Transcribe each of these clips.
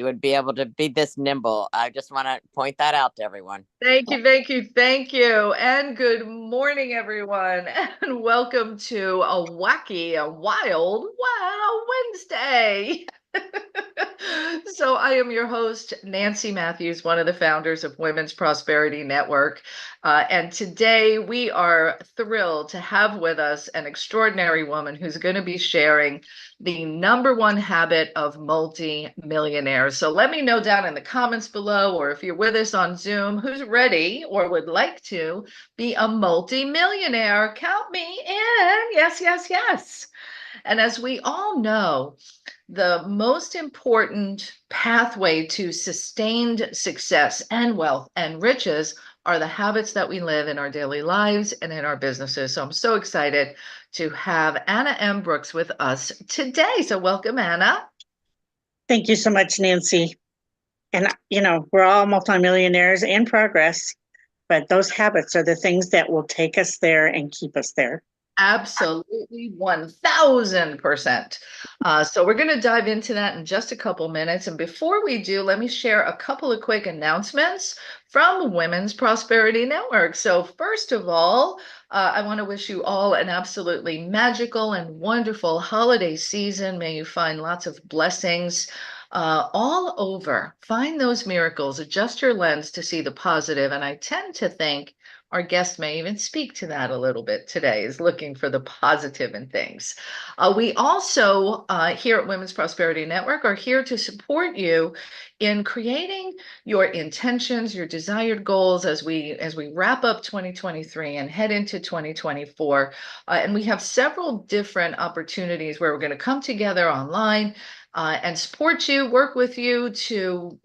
you would be able to be this nimble. I just want to point that out to everyone. Thank you, thank you, thank you. And good morning, everyone. And welcome to a wacky, a wild, wow Wednesday. So I am your host, Nancy Matthews, one of the founders of Women's Prosperity Network. And today we are thrilled to have with us an extraordinary woman who's going to be sharing the number one habit of multi-millionaires. So let me know down in the comments below, or if you're with us on Zoom, who's ready or would like to be a multi-millionaire. Count me in. Yes, yes, yes. And as we all know, the most important pathway to sustained success and wealth and riches are the habits that we live in our daily lives and in our businesses. So I'm so excited to have Anna M. Brooks with us today. So welcome, Anna. Thank you so much, Nancy. And, we're all multimillionaires in progress, but those habits are the things that will take us there and keep us there. Absolutely, 1000%. So we're going to dive into that in just a couple minutes. And before we do, let me share a couple of quick announcements from Women's Prosperity Network. So first of all, I want to wish you all an absolutely magical and wonderful holiday season. May you find lots of blessings all over. Find those miracles, adjust your lens to see the positive. And I tend to think our guest may even speak to that a little bit today, is looking for the positive in things. We also, here at Women's Prosperity Network, are here to support you in creating your intentions, your desired goals as we wrap up 2023 and head into 2024. And we have several different opportunities where we're going to come together online and support you, work with you to,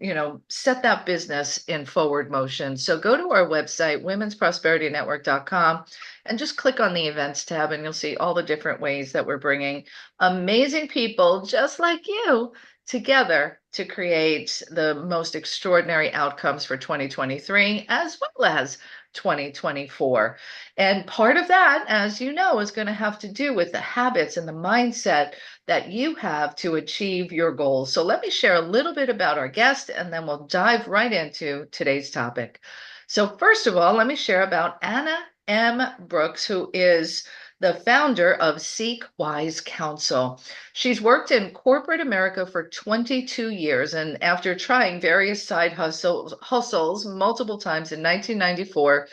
set that business in forward motion. So go to our website, womensprosperitynetwork.com, and just click on the events tab, and you'll see all the different ways that we're bringing amazing people just like you together to create the most extraordinary outcomes for 2023 as well as 2024. And part of that, as you know, is going to have to do with the habits and the mindset that you have to achieve your goals. So let me share a little bit about our guest, and then we'll dive right into today's topic. So first of all, let me share about Anna M. Brooks, who is the founder of Seek Wise Counsel. She's worked in corporate America for 22 years, and after trying various side hustles multiple times in 1994,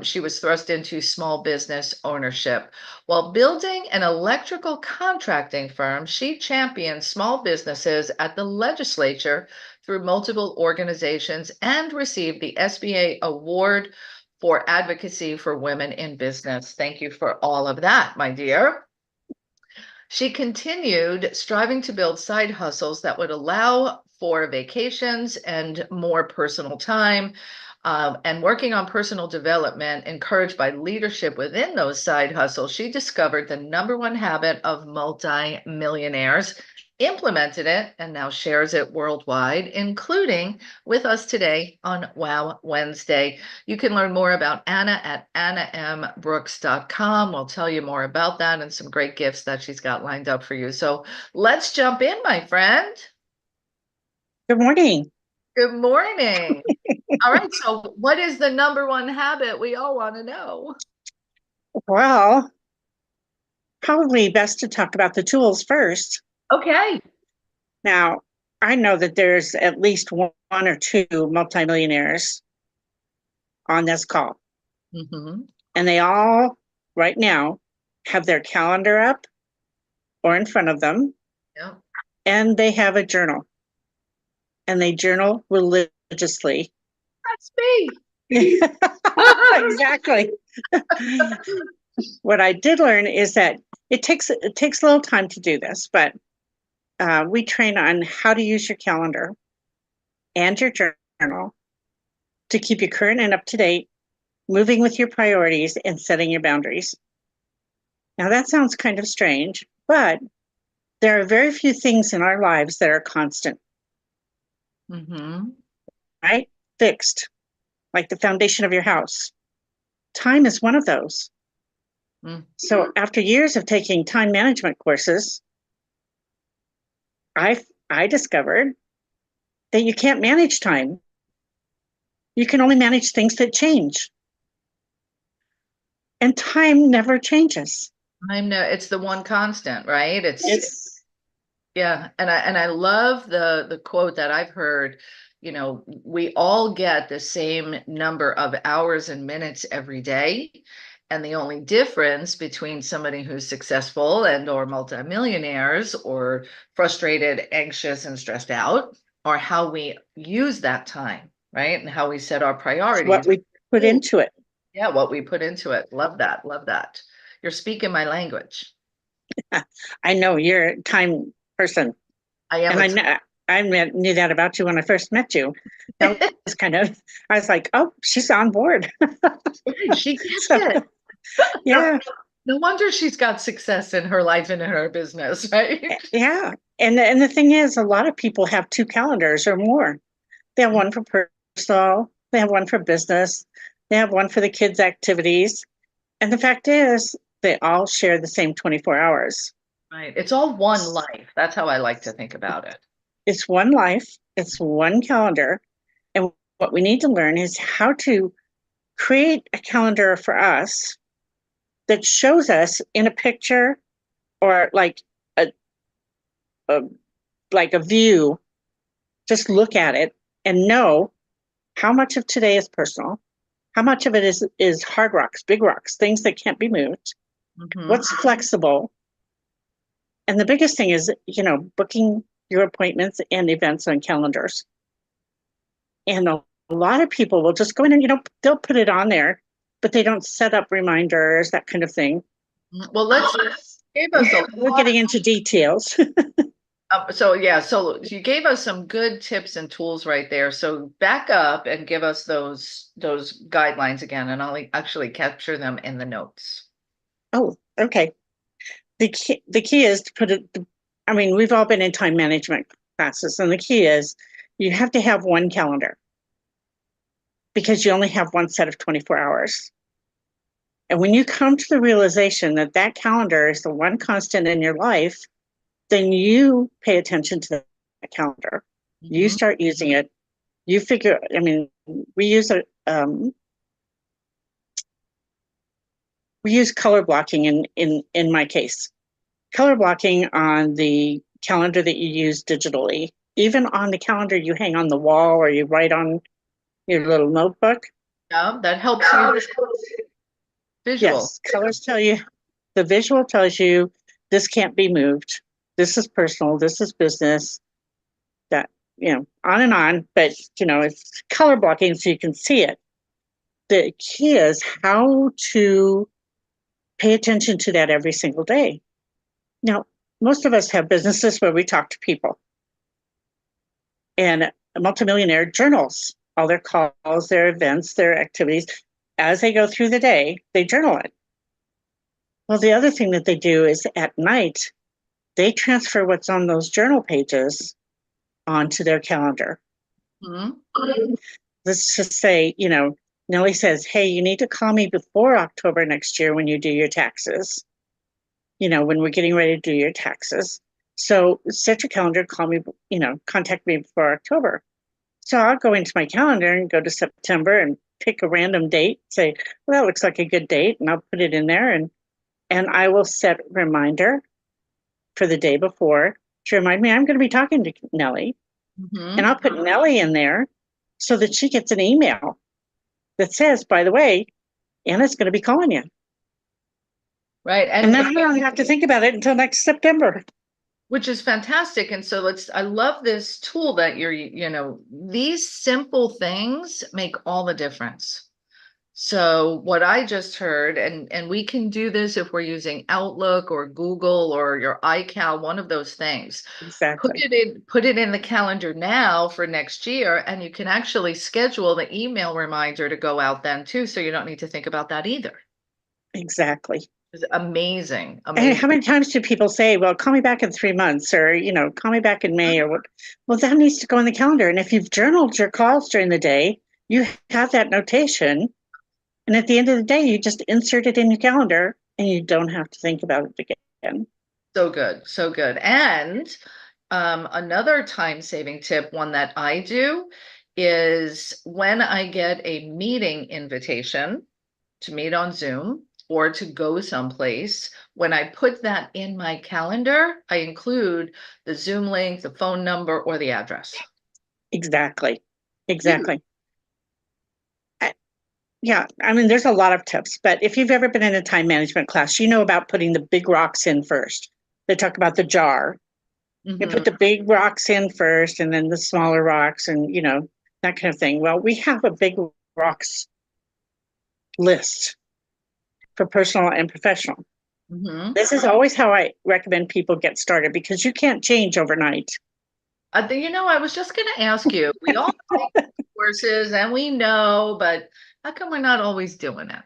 she was thrust into small business ownership. While building an electrical contracting firm, she championed small businesses at the legislature through multiple organizations and received the SBA Award for Advocacy for Women in Business. Thank you for all of that, my dear. She continued striving to build side hustles that would allow for vacations and more personal time, and working on personal development, encouraged by leadership within those side hustles. She discovered the number one habit of multi-millionaires, implemented it, and now shares it worldwide, including with us today on Wow Wednesday. You can learn more about Anna at annambrooks.com. We'll tell you more about that and some great gifts that she's got lined up for you. So let's jump in, my friend. Good morning. Good morning. All right. So what is the number one habit we all want to know? Well, probably best to talk about the tools first. Okay. Now, I know that there's at least one or two multimillionaires on this call. Mm-hmm. And they all, right now, have their calendar up or in front of them. Yeah. And they have a journal. And they journal religiously. That's me. Exactly. What I did learn is that it takes a little time to do this, but we train on how to use your calendar and your journal to keep you current and up to date, moving with your priorities and setting your boundaries. Now that sounds kind of strange, but there are very few things in our lives that are constant. Mm-hmm. Right? Fixed, like the foundation of your house. Time is one of those. Mm-hmm. So after years of taking time management courses, I discovered that you can't manage time. You can only manage things that change. And time never changes. I know it's the one constant, right? It's Yeah, and I love the quote that I've heard, you know, we all get the same number of hours and minutes every day. And the only difference between somebody who's successful and or multimillionaires or frustrated, anxious, and stressed out are how we use that time, right? And how we set our priorities. what we put into it. Yeah, what we put into it. Love that. Love that. You're speaking my language. I know you're a time person. I am And knew that about you when I first met you. That was kind of, I was like, oh, she's on board. she gets So, it. yeah, No wonder she's got success in her life and in her business, right? yeah. And the thing is, a lot of people have 2 calendars or more. They have one for personal, they have one for business, they have one for the kids' activities. And the fact is, they all share the same 24 hours. Right. It's all one life. That's how I like to think about it. It's one life, it's one calendar. And what we need to learn is how to create a calendar for us that shows us in a picture or a, a like a view, just look at it and know how much of today is personal, how much of it is hard rocks, big rocks, things that can't be moved, what's flexible. And the biggest thing is, booking your appointments and events on calendars. And a lot of people will just go in and, they'll put it on there, but they don't set up reminders, that kind of thing. Well, We're getting into details. So you gave us some good tips and tools right there. So back up and give us those guidelines again, and I'll actually capture them in the notes. Oh, okay. The key is to put it. I mean, we've all been in time management classes, and the key is you have to have one calendar because you only have one set of 24 hours. And when you come to the realization that that calendar is the one constant in your life, then you pay attention to that calendar. You start using it. You figure, I mean, we use color blocking in my case. Color blocking on the calendar that you use digitally, even on the calendar you hang on the wall or you write on your little notebook. Yeah, that helps you visual. Yes, colors tell you, the visual tells you this can't be moved. This is personal, this is business, that, on and on, but, it's color blocking so you can see it. The key is how to pay attention to that every single day. Now, most of us have businesses where we talk to people. And a multimillionaire journals all their calls, their events, their activities. As they go through the day, they journal it. Well, the other thing that they do is at night, they transfer what's on those journal pages onto their calendar. Let's just say, Nellie says, hey, you need to call me before October next year when you do your taxes. When we're getting ready to do your taxes. So set your calendar, call me, contact me before October. So I'll go into my calendar and go to September and pick a random date, say, well, that looks like a good date, and I'll put it in there. And I will set a reminder for the day before to remind me I'm going to be talking to Nellie. And I'll put Nellie in there so that she gets an email that says, by the way, Anna's going to be calling you. Right. And then I don't have to think about it until next September. Which is fantastic. And so I love this tool that these simple things make all the difference. So what I just heard, and we can do this if we're using Outlook or Google or your iCal, one of those things. Exactly. Put it in the calendar now for next year, and you can actually schedule the email reminder to go out then too, so you don't need to think about that either. Exactly. It's amazing. And how many times do people say, well, call me back in 3 months, or, call me back in May, or what? Well, that needs to go in the calendar. And if you've journaled your calls during the day, you have that notation. And at the end of the day, you just insert it in your calendar and you don't have to think about it again. So good. So good. And Another time-saving tip, one that I do, is when I get a meeting invitation to meet on Zoom or to go someplace, when I put that in my calendar, I include the Zoom link, the phone number, or the address. Exactly. Exactly. Yeah, I mean, there's a lot of tips, but if you've ever been in a time management class, you know about putting the big rocks in first. They talk about the jar. You put the big rocks in first and then the smaller rocks and, that kind of thing. Well, we have a big rocks list for personal and professional. This is always how I recommend people get started because you can't change overnight. I was just going to ask you, we all take courses and we know, but how come we're not always doing it?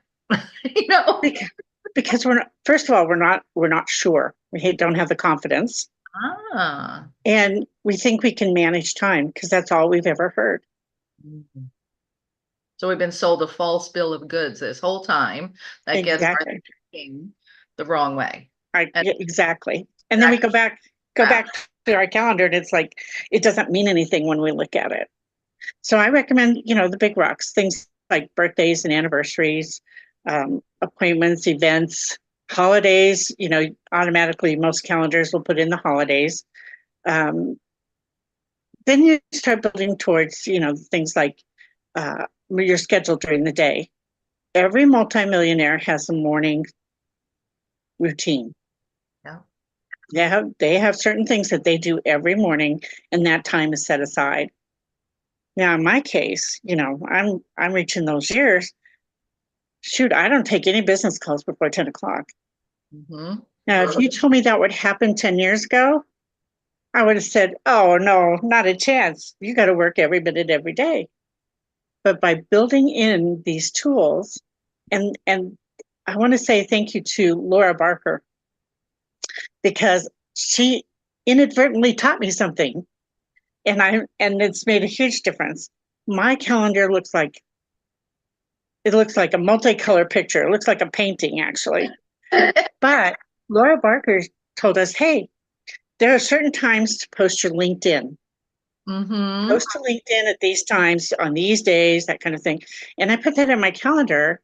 Because we're not, first of all, we're not sure. We don't have the confidence. And we think we can manage time because that's all we've ever heard. So we've been sold a false bill of goods this whole time that gets our thinking the wrong way. Exactly. And then we go back to our calendar and it's like, it doesn't mean anything when we look at it. So I recommend, the big rocks, things like birthdays and anniversaries, appointments, events, holidays, automatically most calendars will put in the holidays. Then you start building towards, things like your schedule during the day. Every multimillionaire has a morning routine. Yeah. They have certain things that they do every morning, and that time is set aside. Now, in my case, I'm reaching those years. Shoot, I don't take any business calls before 10 o'clock. Now, if you told me that would happen 10 years ago, I would have said, oh, no, not a chance. You got to work every minute, every day. But by building in these tools, and I want to say thank you to Laura Barker, because she inadvertently taught me something, and it's made a huge difference. My calendar looks like a multicolor picture. It looks like a painting, actually. But Laura Barker told us, hey, there are certain times to post your LinkedIn. Post to LinkedIn at these times, on these days, that kind of thing. And I put that in my calendar.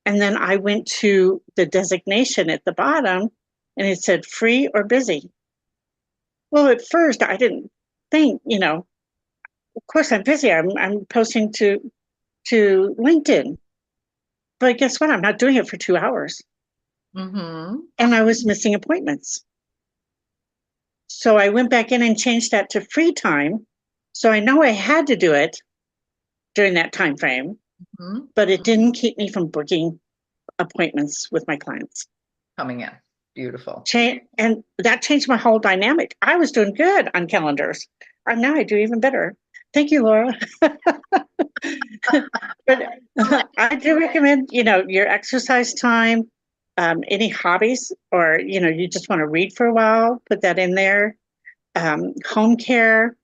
And then I went to the designation at the bottom and it said free or busy. Well, at first I didn't think, of course I'm busy. I'm posting to LinkedIn. But guess what? I'm not doing it for 2 hours. And I was missing appointments. So I went back in and changed that to free time. So I know I had to do it during that time frame, but it didn't keep me from booking appointments with my clients. Coming in. Beautiful. And that changed my whole dynamic. I was doing good on calendars. And now I do even better. Thank you, Laura. But I do recommend, your exercise time, any hobbies, or, you just want to read for a while, put that in there. Home care,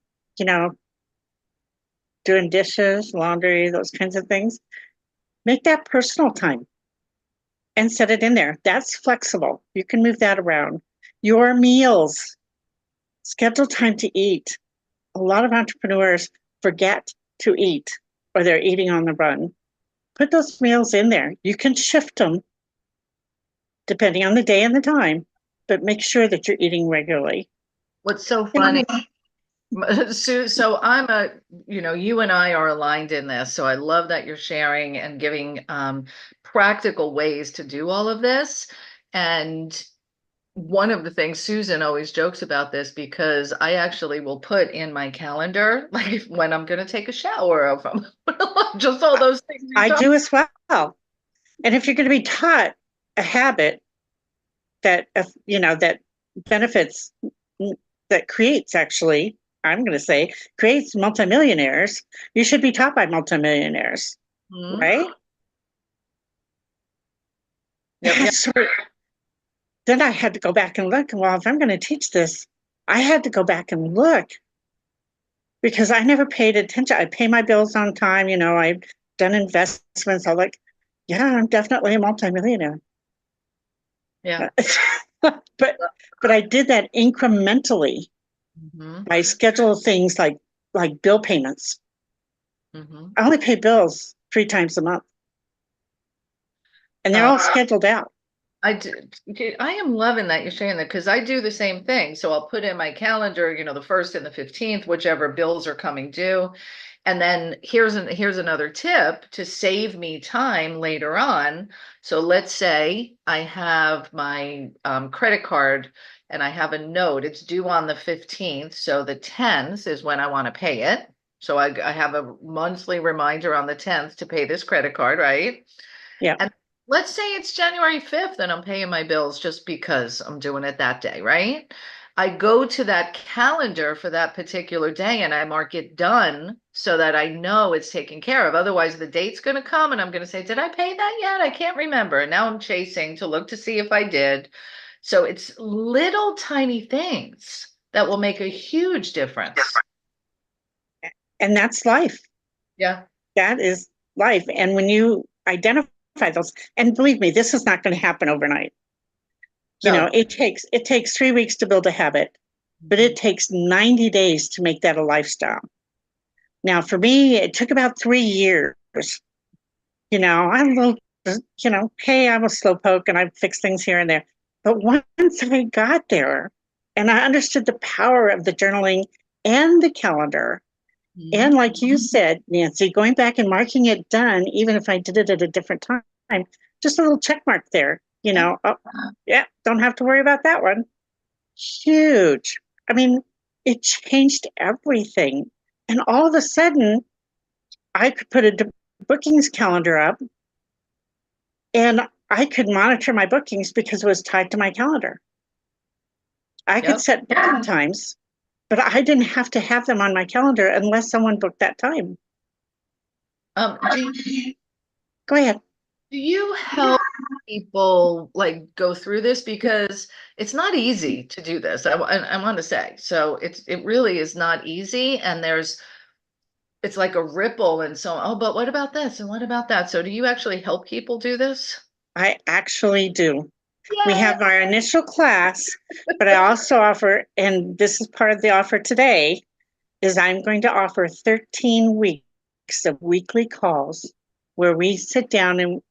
doing dishes, laundry, those kinds of things. Make that personal time and set it in there. That's flexible. You can move that around. Your meals, schedule time to eat. A lot of entrepreneurs forget to eat or they're eating on the run. Put those meals in there. You can shift them depending on the day and the time, but make sure that you're eating regularly. What's so funny, Sue, so you and I are aligned in this. So I love that you're sharing and giving practical ways to do all of this. And one of the things Susan always jokes about this, because I actually will put in my calendar, like when I'm going to take a shower, or if I'm just all those things. I do as well. And if you're going to be taught a habit that, that benefits, that creates actually, I'm going to say, creates multimillionaires, you should be taught by multimillionaires, right? Yep. So then I had to go back and look. Well, if I'm going to teach this, I had to go back and look because I never paid attention. I pay my bills on time. I've done investments. I'm like, yeah, I'm definitely a multimillionaire. Yeah. But I did that incrementally. Mhm. I schedule things like bill payments. Mhm. I only pay bills 3 times a month, and they're Uh, all scheduled out. I do. Okay, I am loving that you're sharing that because I do the same thing. So I'll put in my calendar, the 1st and the 15th, whichever bills are coming due. And then here's another tip to save me time later on. So let's say I have my credit card and I have a note. It's due on the 15th. So the 10th is when I want to pay it. So I have a monthly reminder on the 10th to pay this credit card, right? Yeah. And let's say it's January 5th and I'm paying my bills just because I'm doing it that day, right? I go to that calendar for that particular day and I mark it done so that I know it's taken care of. Otherwise, the date's going to come and I'm going to say, did I pay that yet? I can't remember. And now I'm chasing to look to see if I did. So it's little tiny things that will make a huge difference. And that's life. Yeah. That is life. And when you identify those, and believe me, this is not going to happen overnight. No. It takes 3 weeks to build a habit, but it takes 90 days to make that a lifestyle. Now, for me, it took about 3 years. I'm a little, hey, I'm a slowpoke and I fix things here and there. But once I got there and I understood the power of the journaling and the calendar, and Mhm. like you said, Nancy, going back and marking it done, even if I did it at a different time, just a little check mark there, oh, yeah, don't have to worry about that one. Huge. I mean, it changed everything. And all of a sudden, I could put a bookings calendar up and I could monitor my bookings because it was tied to my calendar. I could Yep. set booking times, but I didn't have to have them on my calendar unless someone booked that time. Do Go ahead. Do you help people like go through this because it's not easy to do this? I want to say so. It really is not easy, and it's like a ripple, and so oh, but what about this and what about that? So do you actually help people do this? I actually do. We Yeah. have our initial class, but I also offer, and this is part of the offer today, is I'm going to offer 13 weeks of weekly calls where we sit down and,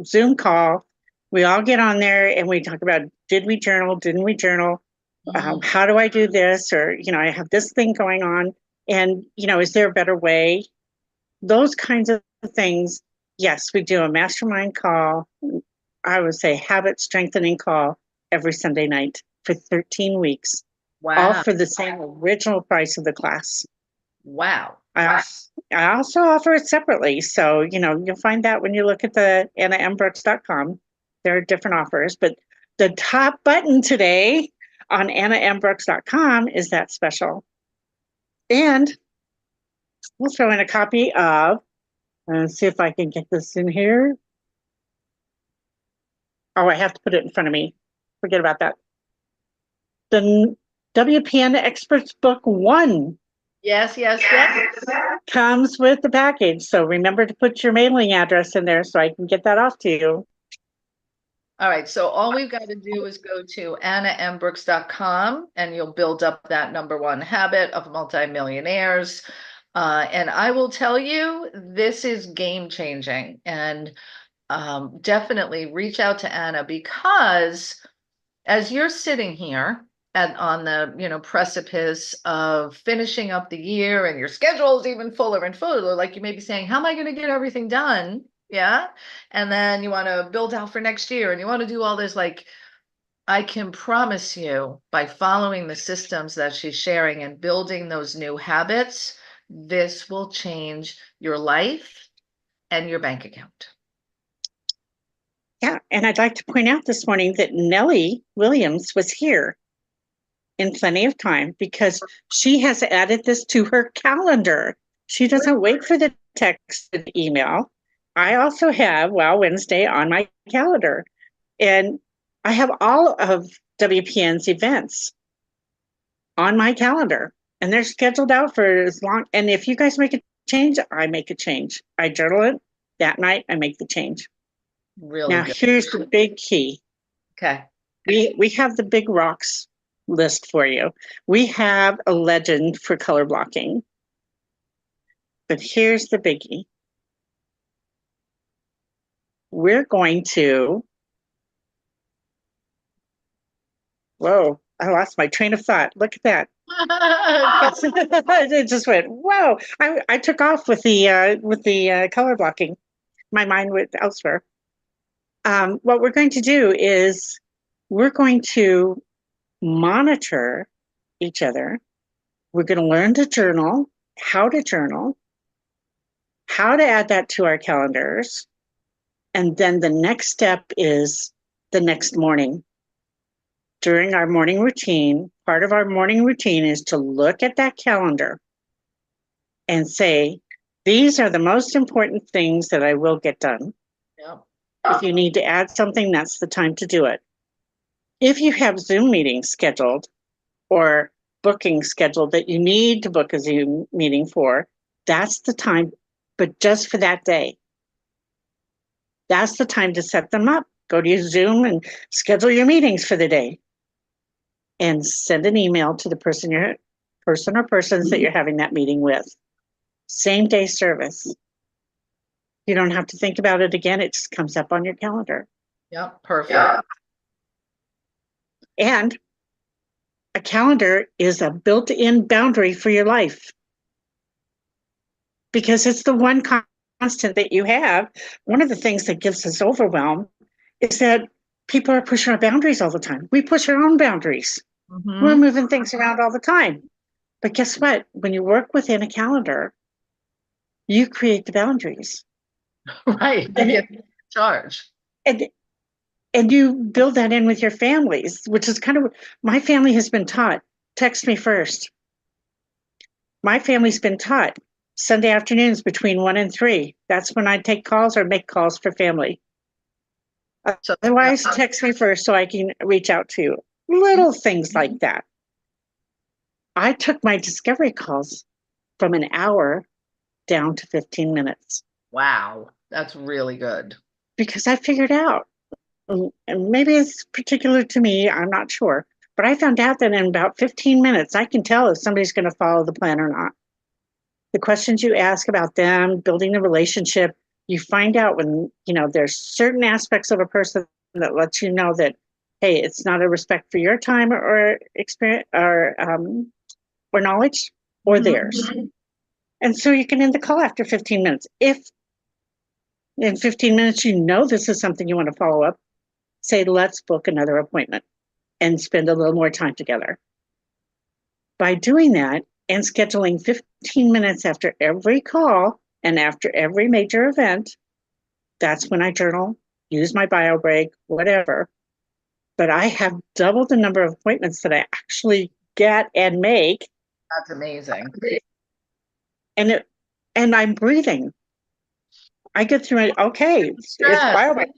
Zoom call. We all get on there and we talk about, did we journal? Didn't we journal? Mhm. How do I do this? Or, I have this thing going on. And, is there a better way? Those kinds of things. Yes, we do a mastermind call. I would say habit strengthening call every Sunday night for 13 weeks, all Wow. for the same original price of the class. Wow. I also offer it separately. So, you'll find that when you look at the AnnaMBrooks.com, there are different offers, but the top button today on AnnaMBrooks.com is that special. And we'll throw in a copy of, see if I can get this in here. Oh, I have to put it in front of me. Forget about that. The WPN Experts Book 1 Yes, yes, yes. comes with the package. So remember to put your mailing address in there so I can get that off to you. All right, so all we've got to do is go to annambrooks.com and you'll build up that number one habit of multimillionaires. And I will tell you, this is game changing. And definitely reach out to Anna because as you're sitting here on the precipice of finishing up the year and your schedule is even fuller and fuller, like you may be saying, how am I going to get everything done? Yeah. And then you want to build out for next year and you want to do all this. Like, I can promise you, by following the systems that she's sharing and building those new habits, this will change your life and your bank account. Yeah, and I'd like to point out this morning that Nellie Williams was here in plenty of time because she has added this to her calendar. She doesn't wait for the text and email. I also have Wow Wednesday on my calendar, and I have all of WPN's events on my calendar, and they're scheduled out for as long. And if you guys make a change, I make a change. I journal it that night. I make the change. Really Now, good. here's the big key. Okay. We have the big rocks list for you. We have a legend for color blocking. But here's the biggie. We're going to, whoa, I lost my train of thought. Look at that. It just went, whoa. I took off with the color blocking. My mind went elsewhere. What we're going to do is we're going to monitor each other. We're going to learn to journal, how to add that to our calendars. And then the next step is the next morning. During our morning routine, part of our morning routine is to look at that calendar and say, these are the most important things that I will get done. Yeah. If you need to add something, that's the time to do it. If you have Zoom meetings scheduled or booking scheduled that you need to book a Zoom meeting for, that's the time, but just for that day. That's the time to set them up. Go to your Zoom and schedule your meetings for the day. And send an email to the person or persons that you're having that meeting with. Same day service. You don't have to think about it again. It just comes up on your calendar. Yep, perfect. And a calendar is a built-in boundary for your life because it's the one constant that you have. One of the things that gives us overwhelm is that people are pushing our boundaries all the time. We push our own boundaries. We're moving things around all the time. But guess what? When you work within a calendar, you create the boundaries. Right. You get charge. And you build that in with your families, which is kind of, my family has been taught, text me first. My family's been taught Sunday afternoons between 1 and 3. That's when I take calls or make calls for family. So, Otherwise, text me first so I can reach out to you. Little things like that. I took my discovery calls from an hour down to 15 minutes. wow, that's really good. Because I figured out, and maybe it's particular to me, I'm not sure, but I found out that in about 15 minutes, I can tell if somebody's going to follow the plan or not. The questions you ask about them, building the relationship, you find out when, there's certain aspects of a person that lets you know that, hey, it's not a respect for your time or experience or knowledge or theirs. And so you can end the call after 15 minutes. If in 15 minutes, this is something you want to follow up, say, let's book another appointment and spend a little more time together. By doing that and scheduling 15 minutes after every call and after every major event, that's when I journal, use my bio break, whatever. But I have doubled the number of appointments that I actually get and make. That's amazing. And I'm breathing. I get through it. Okay, it's bio break.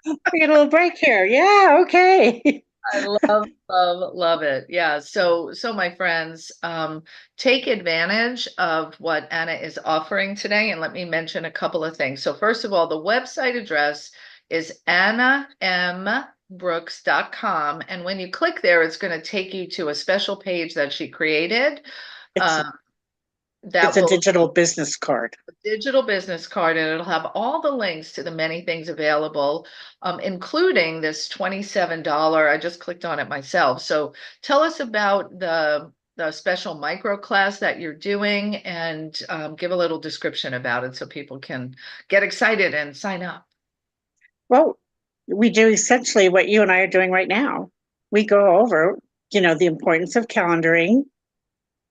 We get a little break here. Yeah, okay. I love it. Yeah. So my friends, take advantage of what Anna is offering today. And let me mention a couple of things. So first of all, the website address is annambrooks.com. And when you click there, it's going to take you to a special page that she created. It's a digital business card. Digital business card, and it'll have all the links to the many things available, including this $27. I just clicked on it myself. So tell us about the special micro class that you're doing, and give a little description about it so people can get excited and sign up. Well, we do essentially what you and I are doing right now. We go over, the importance of calendaring,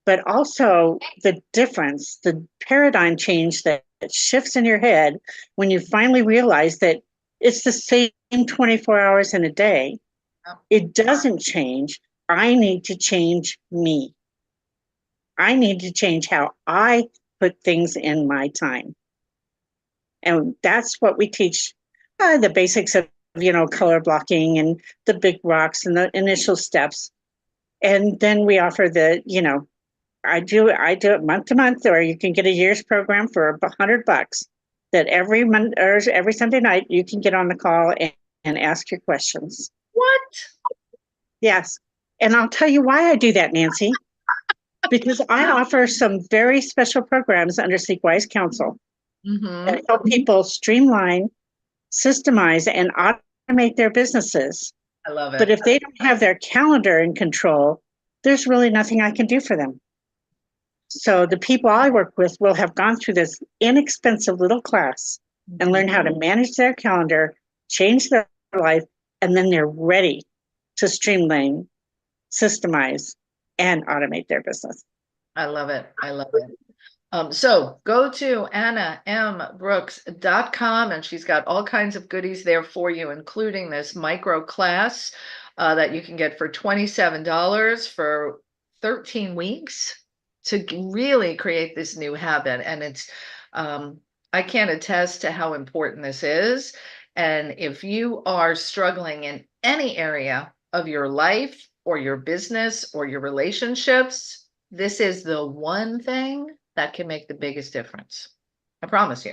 but also the difference, the paradigm change that shifts in your head when you finally realize that it's the same 24 hours in a day. It doesn't change. I need to change me. I need to change how I put things in my time. And that's what we teach, the basics of, color blocking and the big rocks and the initial steps. And then we offer the, I do it month to month, or you can get a year's program for $100 that every month or every Sunday night you can get on the call and ask your questions. What? Yes. And I'll tell you why I do that, Nancy, because I offer some very special programs under Seekwise Council that help people streamline, systemize, and automate their businesses. I love But it. if they don't have their calendar in control, there's really nothing I can do for them. So the people I work with will have gone through this inexpensive little class and learn how to manage their calendar, change their life, and then they're ready to streamline, systemize, and automate their business. I love it. I love it. So go to annambrooks.com and she's got all kinds of goodies there for you, including this micro class that you can get for $27 for 13 weeks to really create this new habit. And it's, I can't attest to how important this is. And if you are struggling in any area of your life or your business or your relationships, this is the one thing that can make the biggest difference. I promise you.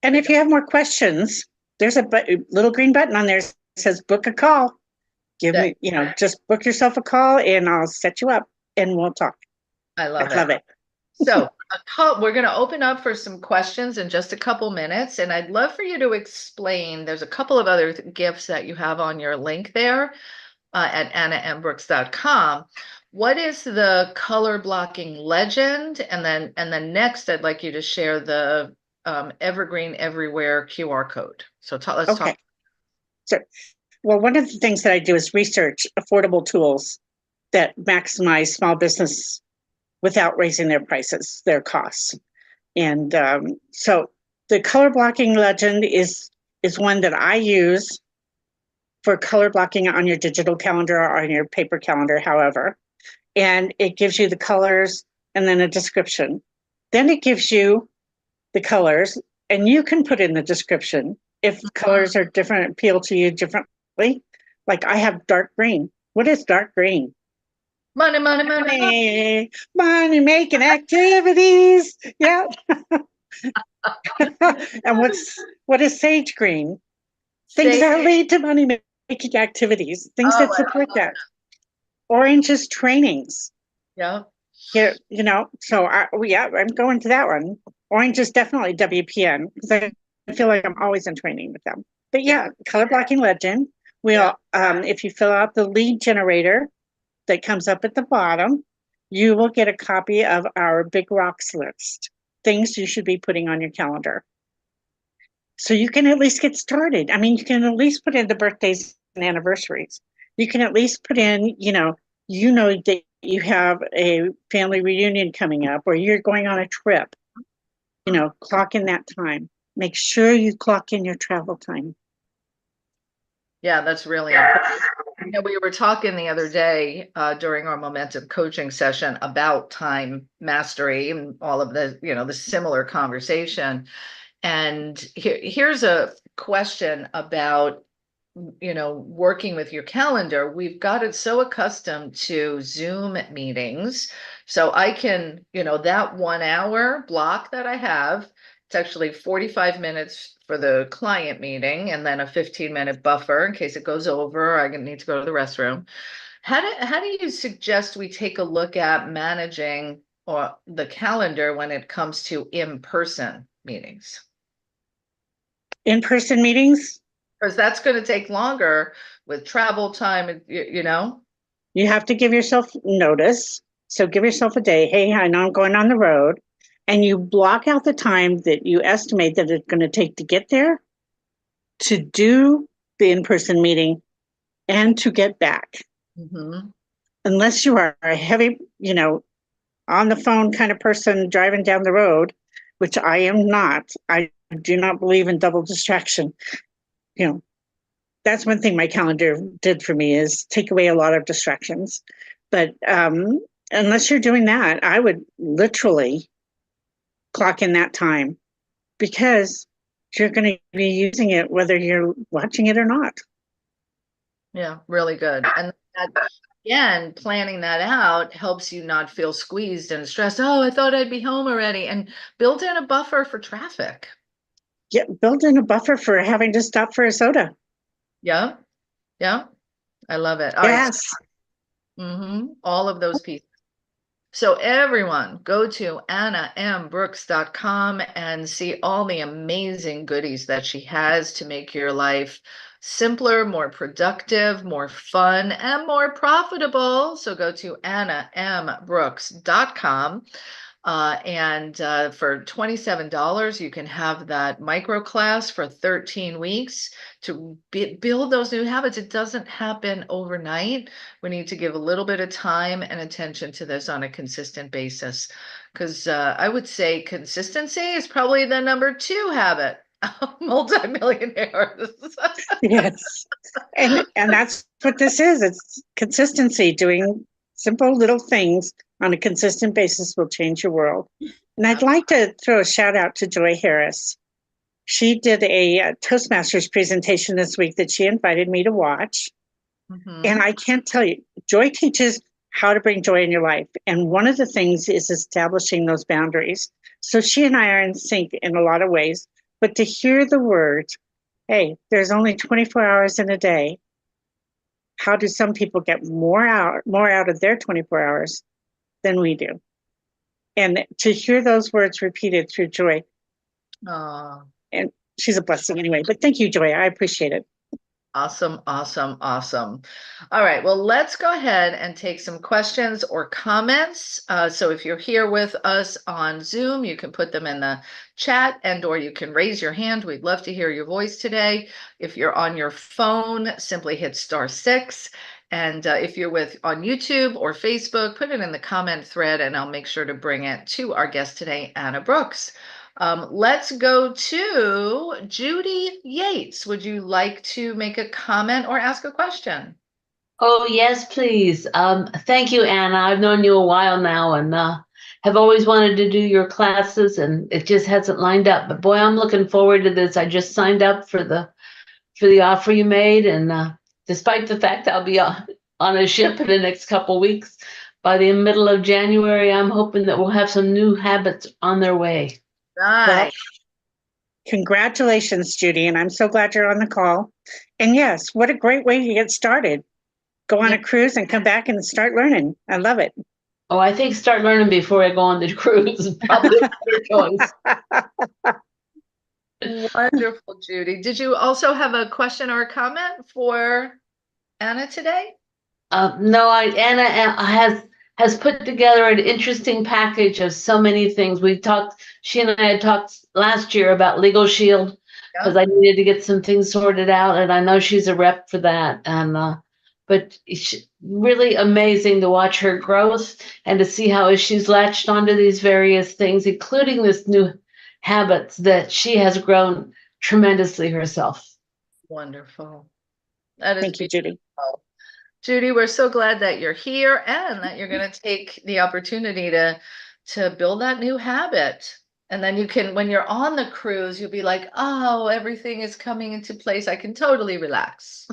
And if you have more questions, there's a little green button on there that says book a call. Give me, just book yourself a call and I'll set you up and we'll talk. I love it. Love it. So we're going to open up for some questions in just a couple minutes. And I'd love for you to explain, there's a couple of other gifts that you have on your link there at annambrooks.com. What is the color blocking legend? And then next, I'd like you to share the Evergreen Everywhere QR code. So let's talk. Sure. Well, one of the things that I do is research affordable tools that maximize small business without raising their prices, their costs. And so the color blocking legend is one that I use for color blocking on your digital calendar or on your paper calendar, however. And it gives you the colors and then a description. Then it gives you the colors and you can put in the description if colors are different, appeal to you differently. Like I have dark green. What is dark green? Money, money, money, money. Money making activities. Yeah. And what is sage green? Things that lead to money making activities. Things that support that. Orange is trainings. Yeah. Here, so I'm going to that one. Orange is definitely WPN because I feel like I'm always in training with them. But yeah, color blocking legend. If you fill out the lead generator that comes up at the bottom, you will get a copy of our Big Rocks list, things you should be putting on your calendar. So you can at least get started. I mean, you can at least put in the birthdays and anniversaries. You can at least put in, that you have a family reunion coming up or you're going on a trip, clock in that time. Make sure you clock in your travel time. Yeah, that's really important. We were talking the other day during our momentum coaching session about time mastery and all of the, the similar conversation. And here's a question about, working with your calendar. We've got it so accustomed to Zoom meetings. So I can, that 1 hour block that I have, it's actually 45 minutes for the client meeting and then a 15-minute buffer in case it goes over, I need to go to the restroom. How do you suggest we take a look at managing or the calendar when it comes to in-person meetings? In-person meetings? Because that's going to take longer with travel time, You have to give yourself notice. So give yourself a day. Hey, I know I'm going on the road. And you block out the time that you estimate that it's going to take to get there, to do the in-person meeting, and to get back. Mm-hmm. Unless you are a heavy, on the phone kind of person driving down the road, which I am not. I do not believe in double distraction. That's one thing my calendar did for me is take away a lot of distractions. But unless you're doing that, I would literally clock in that time because you're going to be using it whether you're watching it or not. Yeah, really good. And that, again, planning that out helps you not feel squeezed and stressed. Oh, I thought I'd be home already. And build in a buffer for traffic. Yeah, build in a buffer for having to stop for a soda. Yeah. Yeah. I love it. All yes. right. All of those pieces. So everyone go to annambrooks.com and see all the amazing goodies that she has to make your life simpler, more productive, more fun, and more profitable. So go to annambrooks.com. And for $27, you can have that micro class for 13 weeks to build those new habits. It doesn't happen overnight. We need to give a little bit of time and attention to this on a consistent basis. Because I would say consistency is probably the number 2 habit of multimillionaires. Yes. And that's what this is. It's consistency. Doing simple little things on a consistent basis will change your world. And I'd like to throw a shout out to Joy Harris. She did a Toastmasters presentation this week that she invited me to watch. And I can't tell you, Joy teaches how to bring joy in your life. And one of the things is establishing those boundaries. So she and I are in sync in a lot of ways. But to hear the words, hey, there's only 24 hours in a day. How do some people get more out of their 24 hours than we do? And to hear those words repeated through Joy, and she's a blessing anyway. But thank you, Joy. I appreciate it. Awesome, awesome, awesome. All right, well, let's go ahead and take some questions or comments. So if you're here with us on Zoom, you can put them in the chat or you can raise your hand. We'd love to hear your voice today. If you're on your phone, simply hit *6. And if you're on YouTube or Facebook, put it in the comment thread and I'll make sure to bring it to our guest today, Anna Brooks. Let's go to Judy Yates. Would you like to make a comment or ask a question? Oh, yes, please. Thank you, Anna. I've known you a while now and have always wanted to do your classes, and it just hasn't lined up. But boy, I'm looking forward to this. I just signed up for the offer you made, and despite the fact I'll be on a ship in the next couple weeks, by the middle of January, I'm hoping that we'll have some new habits on their way. Right. Well, congratulations, Judy, and I'm so glad you're on the call. And yes, what a great way to get started. Go on a cruise and come back and start learning. I love it. Oh, I think start learning before I go on the cruise is probably a better choice. Wonderful, Judy. Did you also have a question or a comment for Anna today? No, Anna has put together an interesting package of so many things. She and I had talked last year about Legal Shield because I needed to get some things sorted out, and I know she's a rep for that. And but it's really amazing to watch her growth and to see how she's latched onto these various things, including this new habits that she has grown tremendously herself. Wonderful. That is Thank you, Judy. Judy, we're so glad that you're here and that you're going to take the opportunity to build that new habit. And then you can, when you're on the cruise, you'll be like, oh, everything is coming into place. I can totally relax.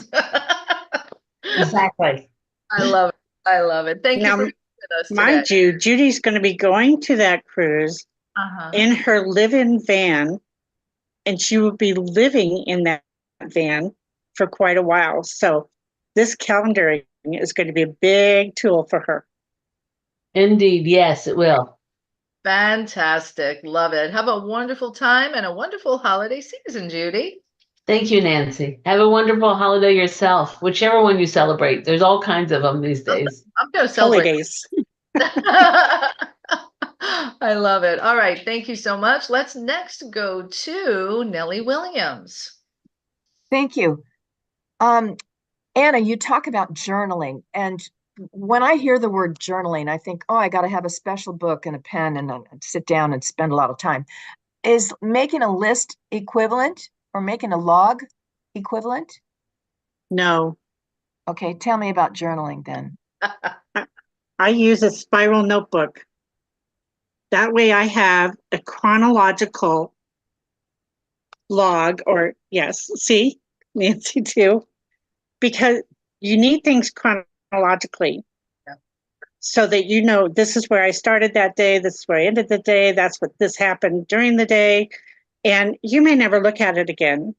Exactly. I love it. I love it. Thank you for being with us today. Mind you, Judy's going to be going to that cruise in her live-in van, and she will be living in that van for quite a while. So this calendaring is going to be a big tool for her. Indeed. Yes, it will. Fantastic. Love it. Have a wonderful time and a wonderful holiday season, Judy. Thank you, Nancy. Have a wonderful holiday yourself, whichever one you celebrate. There's all kinds of them these days. I'm going to celebrate. Holidays. I love it. All right. Thank you so much. Let's next go to Nellie Williams. Thank you. Anna, you talk about journaling, and when I hear the word journaling, I think, oh, I got to have a special book and a pen and sit down and spend a lot of time. Is making a list equivalent or making a log equivalent? No. Okay, tell me about journaling then. I use a spiral notebook. That way I have a chronological log, or yes, see, Nancy too, because you need things chronologically so that you know this is where I started that day, this is where I ended the day, that's what this happened during the day. And you may never look at it again,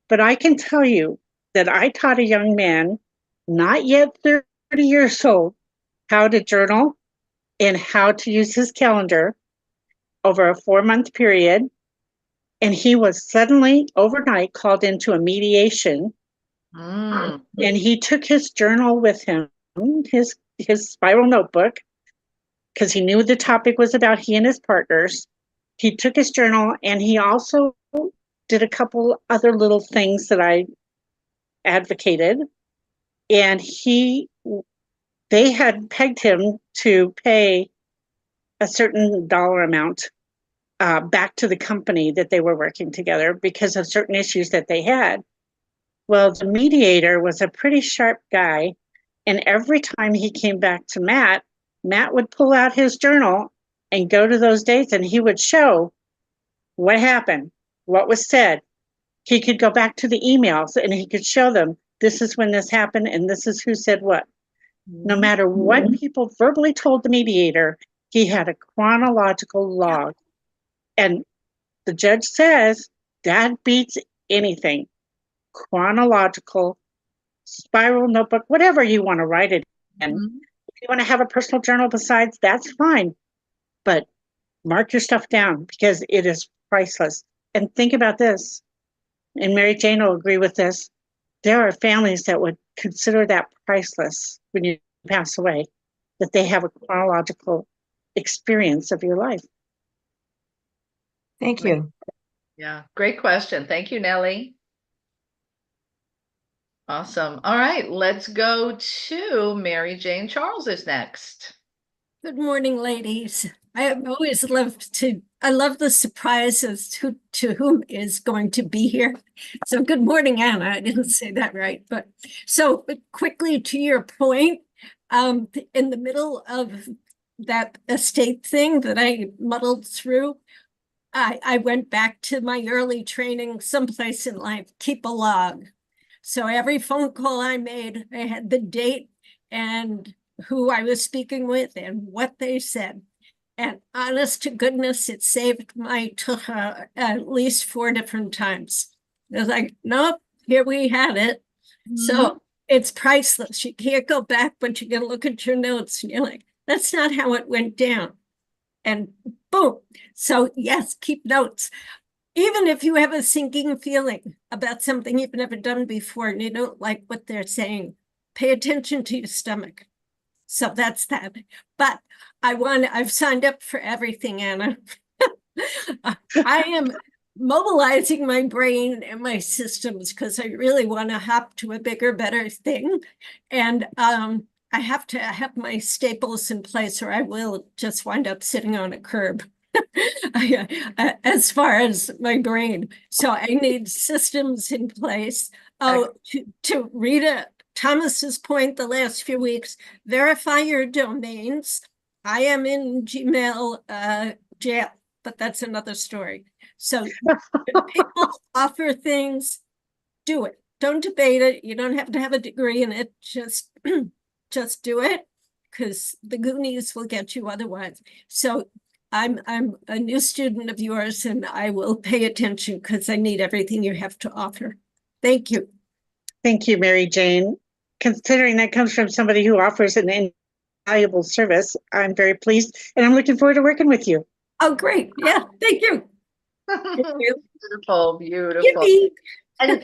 but I can tell you that I taught a young man, not yet 30 years old, how to journal and how to use his calendar over a 4-month period. And he was suddenly overnight called into a mediation. Mm. And he took his journal with him, his spiral notebook, because he knew the topic was about he and his partners. He took his journal, and he also did a couple other little things that I advocated. And they had pegged him to pay a certain dollar amount back to the company that they were working together because of certain issues that they had. Well, the mediator was a pretty sharp guy. And every time he came back to Matt would pull out his journal and go to those dates, and he would show what happened, what was said. He could go back to the emails and he could show them, this is when this happened and this is who said what. No matter what people verbally told the mediator, he had a chronological log. And the judge says that beats anything. Chronological, spiral notebook, whatever you want to write it in. If you want to have a personal journal besides, that's fine. But mark your stuff down because it is priceless. And think about this, and Mary Jane will agree with this. There are families that would consider that priceless when you pass away, that they have a chronological experience of your life. Thank you. Yeah, great question. Thank you, Nellie. Awesome. All right, let's go to Mary Jane. Charles is next. Good morning, ladies. I have always loved I love the surprises to whom is going to be here. So good morning, Anna. I didn't say that right, but quickly to your point, in the middle of that estate thing that I muddled through, I went back to my early training someplace in life, keep a log. So every phone call I made, I had the date and who I was speaking with and what they said. And honest to goodness, it saved my tucha at least 4 different times. It was like, nope, here we had it. So it's priceless. You can't go back, but you can look at your notes and you're like, that's not how it went down. And boom. So yes, keep notes. Even if you have a sinking feeling about something you've never done before and you don't like what they're saying, pay attention to your stomach. So that's that. But I've signed up for everything, Anna. I am mobilizing my brain and my systems because I really want to hop to a bigger, better thing. And I have to have my staples in place or I will just wind up sitting on a curb. As far as my brain. So I need systems in place. Oh, to Rita Thomas's point the last few weeks, verify your domains. I am in Gmail jail, but that's another story. So people offer things, do it. Don't debate it. You don't have to have a degree in it. Just do it because the Goonies will get you otherwise. So I'm a new student of yours and I will pay attention because I need everything you have to offer. Thank you. Thank you, Mary Jane. Considering that comes from somebody who offers an invaluable service, I'm very pleased and I'm looking forward to working with you. Oh, great. Yeah, thank you. Beautiful, beautiful. Yippee. And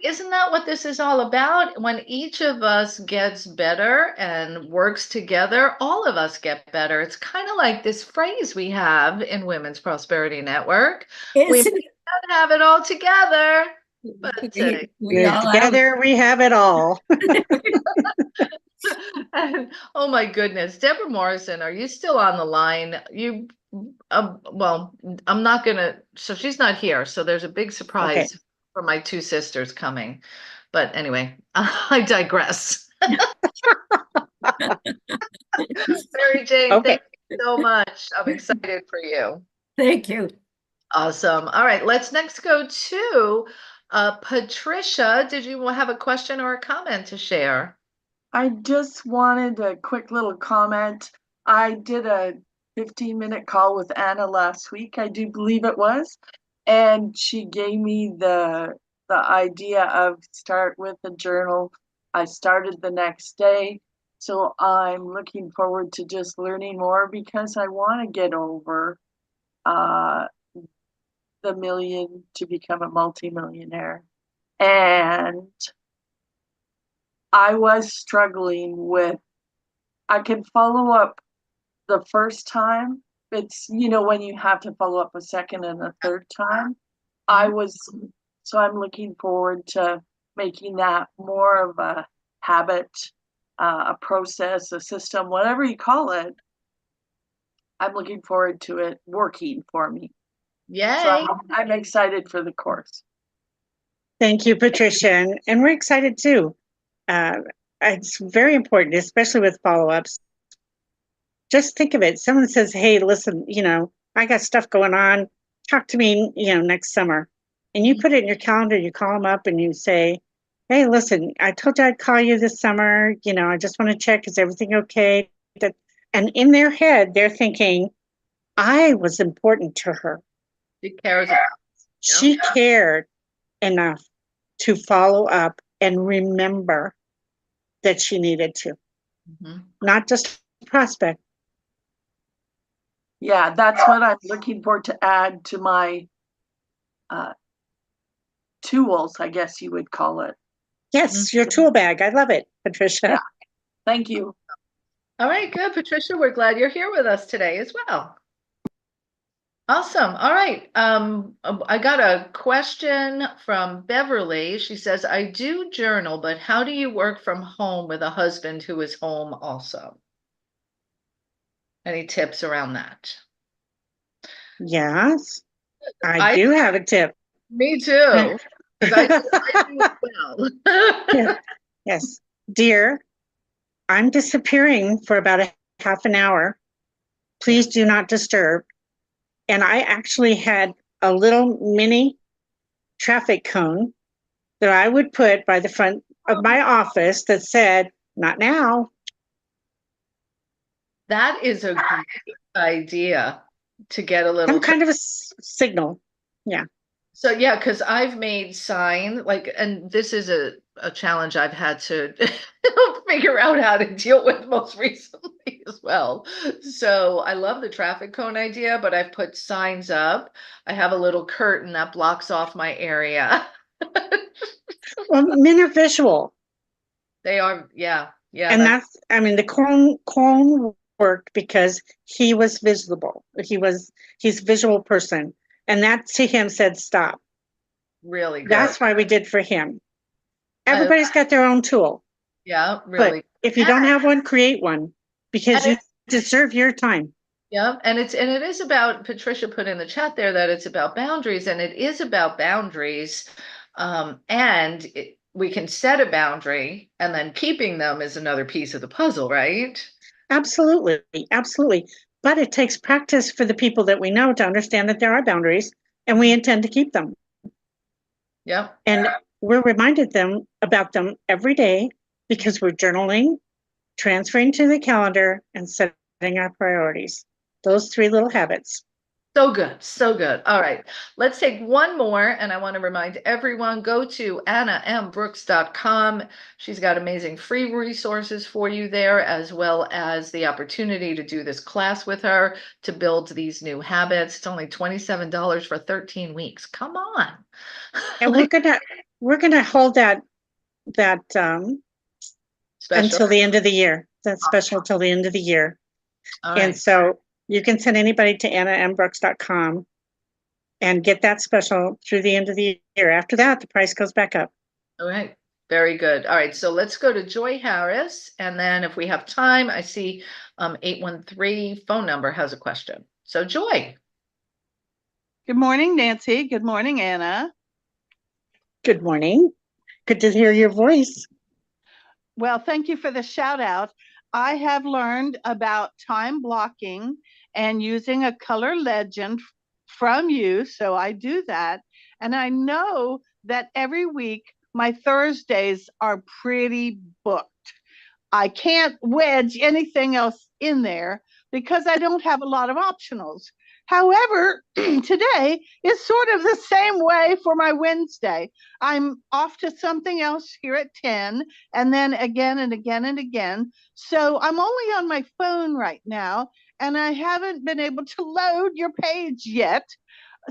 isn't that what this is all about? When each of us gets better and works together, all of us get better. It's kind of like this phrase we have in Women's Prosperity Network. We Isn't it? don't have it all together, but We all Together we have it all. and, oh my goodness, Deborah Morrison, are you still on the line? Well, I'm not gonna. So she's not here. So there's a big surprise. Okay. For my 2 sisters coming. But anyway, I digress. Mary Jane, Okay. thank you so much. I'm excited for you. Thank you. Awesome. All right, let's next go to Patricia. Did you have a question or a comment to share? I just wanted a quick little comment. I did a 15-minute call with Anna last week, I do believe it was. And she gave me the idea of start with a journal. I started the next day So I'm looking forward to just learning more because I want to get over the million to become a multimillionaire. And I was struggling with, I can follow up the first time. It's, when you have to follow up a second and a third time. So I'm looking forward to making that more of a habit, a process, a system, whatever you call it. I'm looking forward to it working for me. Yay. So I'm excited for the course. Thank you, Patricia. And we're excited too. It's very important, especially with follow-ups. Just think of it. Someone says, hey, listen, I got stuff going on. Talk to me, next summer. And you put it in your calendar, you call them up and you say, hey, listen, I told you I'd call you this summer. I just want to check, is everything okay? And in their head, they're thinking, I was important to her. She cares about She cared enough to follow up and remember that she needed to. Not just prospect. Yeah, that's what I'm looking for to add to my tools, I guess you would call it. Yes, your tool bag. I love it, Patricia. Yeah. Thank you. All right, good, Patricia. We're glad you're here with us today as well. Awesome. All right. I got a question from Beverly. She says, I do journal, but how do you work from home with a husband who is home also? Any tips around that? Yes, I do have a tip. Me too. I do as well. Yes. Dear, I'm disappearing for about a half an hour. Please do not disturb. And I actually had a little mini traffic cone that I would put by the front of my office that said, not now. That is a great idea to get a little Some kind of a signal. Yeah. So yeah, because I've made sign and this is a challenge I've had to figure out how to deal with most recently as well. So I love the traffic cone idea, but I've put signs up. I have a little curtain that blocks off my area. Well, men are visual. They are, yeah. And the cone worked because he was visible. He's a visual person. And that to him said, stop. Really good. That's why we did for him. Everybody's got their own tool. Yeah, really. But if you don't have one, create one because you deserve your time. Yeah, and it is about, Patricia put in the chat there that it's about boundaries, and it is about boundaries. We can set a boundary, and then keeping them is another piece of the puzzle, right? Absolutely, absolutely. But it takes practice for the people that we know to understand that there are boundaries, and we intend to keep them. Yep. And we're reminded about them every day because we're journaling, transferring to the calendar, and setting our priorities. Those 3 little habits. So good. So good. All right. Let's take one more. And I want to remind everyone, go to AnnaMBrooks.com. She's got amazing free resources for you there, as well as the opportunity to do this class with her to build these new habits. It's only $27 for 13 weeks. Come on. And we're gonna hold that until the end of the year. That's special till the end of the year. All right. And so you can send anybody to AnnaMBrooks.com and get that special through the end of the year. After that, the price goes back up. All right. Very good. All right. So let's go to Joy Harris. And then if we have time, I see 813 phone number has a question. So Joy. Good morning, Nancy. Good morning, Anna. Good morning. Good to hear your voice. Well, thank you for the shout out. I have learned about time blocking and using a color legend from you. So I do that. And I know that every week my Thursdays are pretty booked. I can't wedge anything else in there because I don't have a lot of optionals. However, today is sort of the same way for my Wednesday. I'm off to something else here at 10 and then again and again and again. So I'm only on my phone right now and I haven't been able to load your page yet.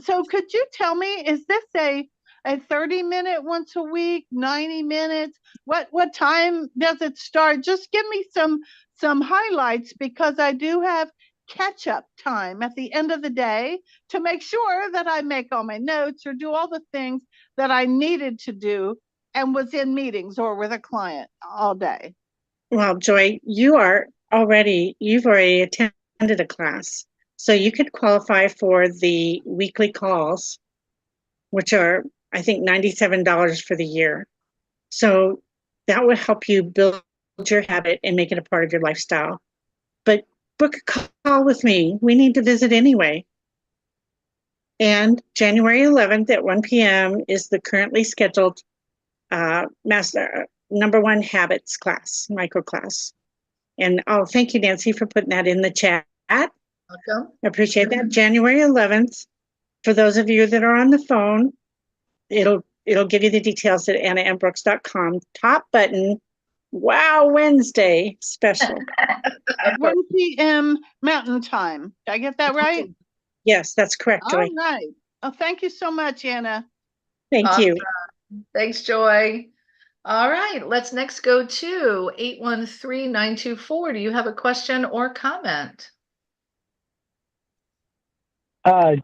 So could you tell me, is this a 30-minute once a week, 90 minutes? What time does it start? Just give me some highlights because I do have catch up time at the end of the day to make sure that I make all my notes or do all the things that I needed to do and was in meetings or with a client all day. Well, Joy, you've already attended a class. So you could qualify for the weekly calls, which are, I think, $97 for the year. So that would help you build your habit and make it a part of your lifestyle. But book a call with me. We need to visit anyway. And January 11th at 1 p.m. is the currently scheduled Master Number One Habits class, micro class. And thank you, Nancy, for putting that in the chat. Welcome. I appreciate that. January 11th. For those of you that are on the phone, it'll give you the details at annambrooks.com. Top button. Wow, Wednesday special. At 1 p.m. Mountain Time. Did I get that right? Yes, that's correct, Joy. All right. Oh, thank you so much, Anna. Thank you. Thanks, Joy. All right, let's next go to 813-924. Do you have a question or comment? Hi,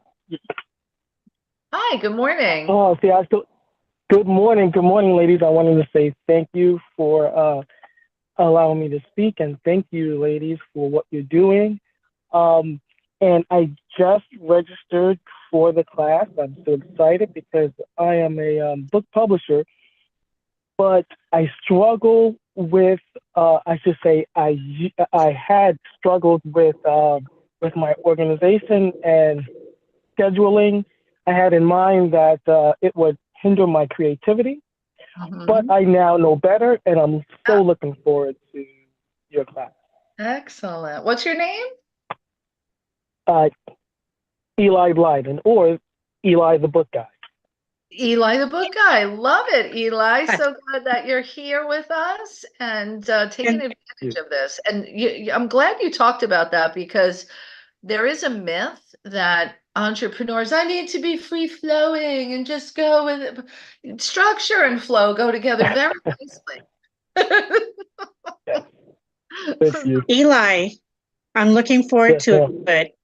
good morning. Good morning, ladies. I wanted to say thank you for allowing me to speak, and thank you, ladies, for what you're doing. And I just registered for the class. I'm so excited because I am a book publisher, but I struggle with, I should say, I had struggled with my organization and scheduling. I had in mind that it would hinder my creativity, but I now know better, and I'm so looking forward to your class. Excellent. What's your name? Eli Blyden, or Eli the Book Guy. Eli the Book Guy. Love it, Eli. So glad that you're here with us and taking advantage of this. And I'm glad you talked about that because there is a myth that entrepreneurs, I need to be free flowing and just go with it. Structure and flow go together very nicely. Thank you. Eli, I'm looking forward to it.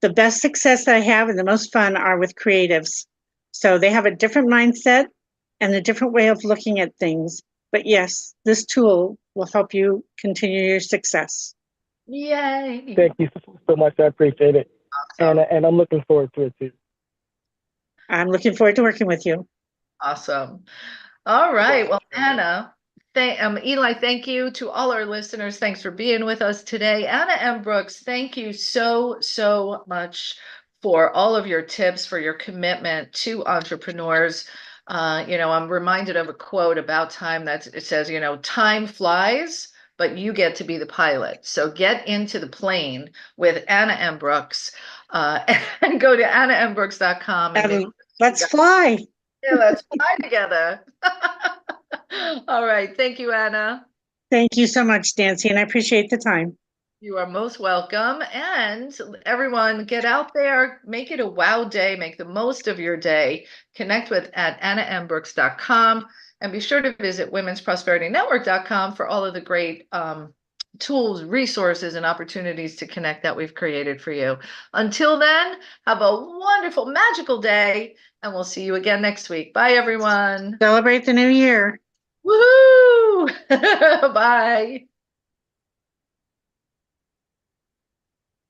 The best success that I have and the most fun are with creatives. So they have a different mindset and a different way of looking at things. But yes, this tool will help you continue your success. Yay. Thank you so much. I appreciate it. Awesome. And I'm looking forward to it too. I'm looking forward to working with you. Awesome. All right. Well, Anna, Eli, thank you to all our listeners. Thanks for being with us today. Anna M. Brooks, thank you so much for all of your tips, for your commitment to entrepreneurs. I'm reminded of a quote about time it says, time flies, but you get to be the pilot. So get into the plane with Anna M. Brooks and go to annambrooks.com. And let's fly. Yeah, let's fly together. All right. Thank you, Anna. Thank you so much, Nancy, and I appreciate the time. You are most welcome. And everyone, get out there, make it a wow day, make the most of your day. Connect with at annambrooks.com and be sure to visit womensprosperityNetwork.com for all of the great tools, resources, and opportunities to connect that we've created for you. Until then, have a wonderful, magical day, and we'll see you again next week. Bye, everyone. Celebrate the new year. Woohoo! Bye.